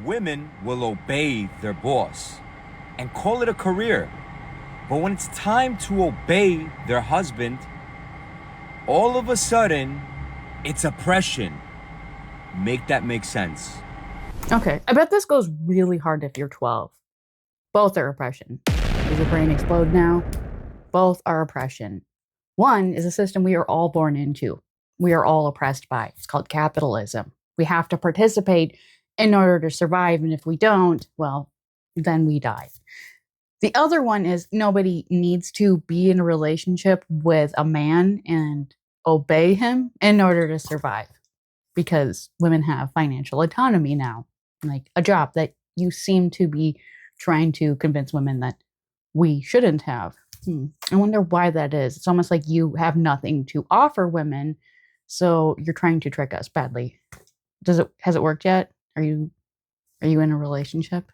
Women will obey their boss and call it a career. But when it's time to obey their husband, all of a sudden, it's oppression. Make that make sense. Okay, I bet this goes really hard if you're 12. Both are oppression. Does your brain explode now? Both are oppression. One is a system we are all born into. We are all oppressed by. It's called capitalism. We have to participate in order to survive, and if we don't, well, then we die. The other one is nobody needs to be in a relationship with a man and obey him in order to survive because women have financial autonomy now, like a job that you seem to be trying to convince women that we shouldn't have. I wonder why that is. It's almost like you have nothing to offer women, so you're trying to trick us badly. Has it worked yet? Are you in a relationship?